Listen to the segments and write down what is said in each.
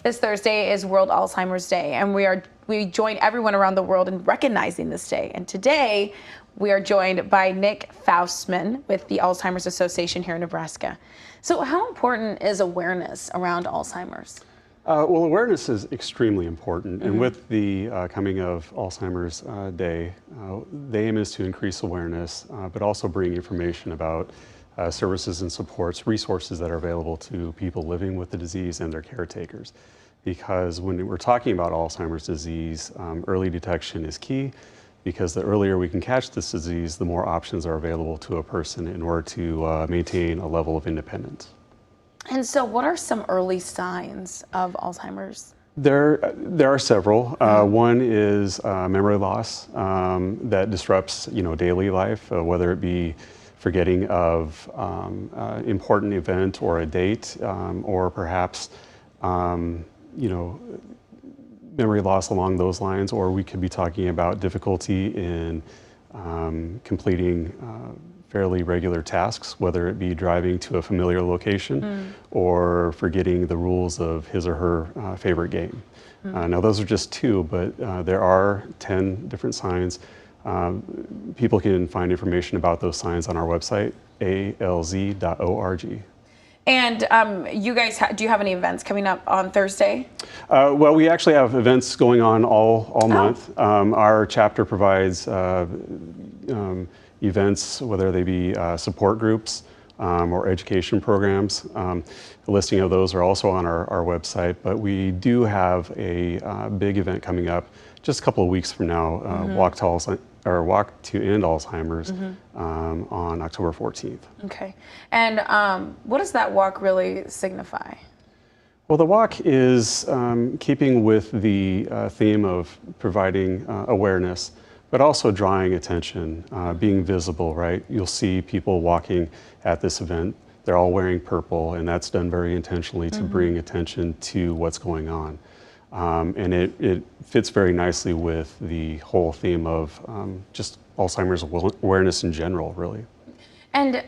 This Thursday is World Alzheimer's Day, and we join everyone around the world in recognizing this day. And today, we are joined by Nick Faustman with the Alzheimer's Association here in Nebraska. So how important is awareness around Alzheimer's? Well, awareness is extremely important, and with the coming of Alzheimer's Day, the aim is to increase awareness, but also bring information about services and supports, resources that are available to people living with the disease and their caretakers. Because when we're talking about Alzheimer's disease, early detection is key, because the earlier we can catch this disease, the more options are available to a person in order to maintain a level of independence. And so what are some early signs of Alzheimer's? There are several. One is memory loss that disrupts, daily life, whether it be forgetting of important event or a date, or perhaps, memory loss along those lines, or we could be talking about difficulty in completing fairly regular tasks, whether it be driving to a familiar location or forgetting the rules of his or her favorite game. Now those are just two, but there are 10 different signs. People can find information about those signs on our website, alz.org. And you guys, do you have any events coming up on Thursday? Well, we actually have events going on all month. Our chapter provides events, whether they be support groups or education programs. The listing of those are also on our website, but we do have a big event coming up just a couple of weeks from now, Walk to End Alzheimer's on October 14th. Okay. And what does that walk really signify? Well, the walk is keeping with the theme of providing awareness, but also drawing attention, being visible, right? You'll see people walking at this event. They're all wearing purple, and that's done very intentionally to bring attention to what's going on. And it fits very nicely with the whole theme of just Alzheimer's awareness in general, really. And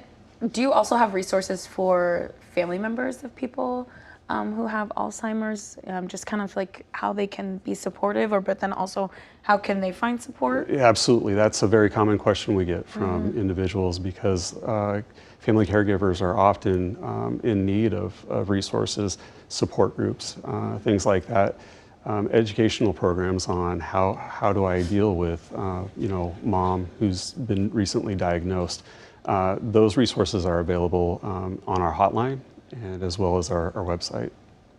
do you also have resources for family members of people who have Alzheimer's, just kind of like how they can be supportive, but then also how can they find support? Yeah, absolutely. That's a very common question we get from individuals, because family caregivers are often in need of resources, support groups, things like that. Educational programs on how do I deal with mom who's been recently diagnosed. Those resources are available on our hotline and as well as our website.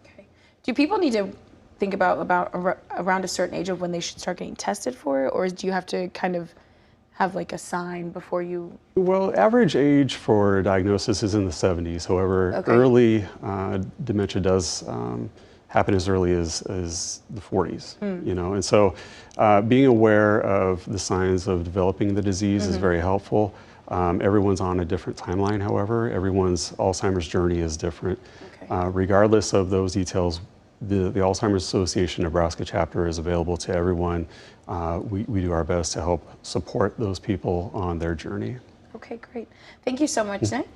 Okay. Do people need to think about around a certain age of when they should start getting tested for it, or do you have to kind of have like a sign before you? Well, average age for diagnosis is in the 70s. However, early dementia does happen as early as the 40s, and so being aware of the signs of developing the disease is very helpful. Everyone's on a different timeline, however. Everyone's Alzheimer's journey is different. Regardless of those details, the Alzheimer's Association Nebraska chapter is available to everyone. We do our best to help support those people on their journey. Okay, great. Thank you so much, Nick.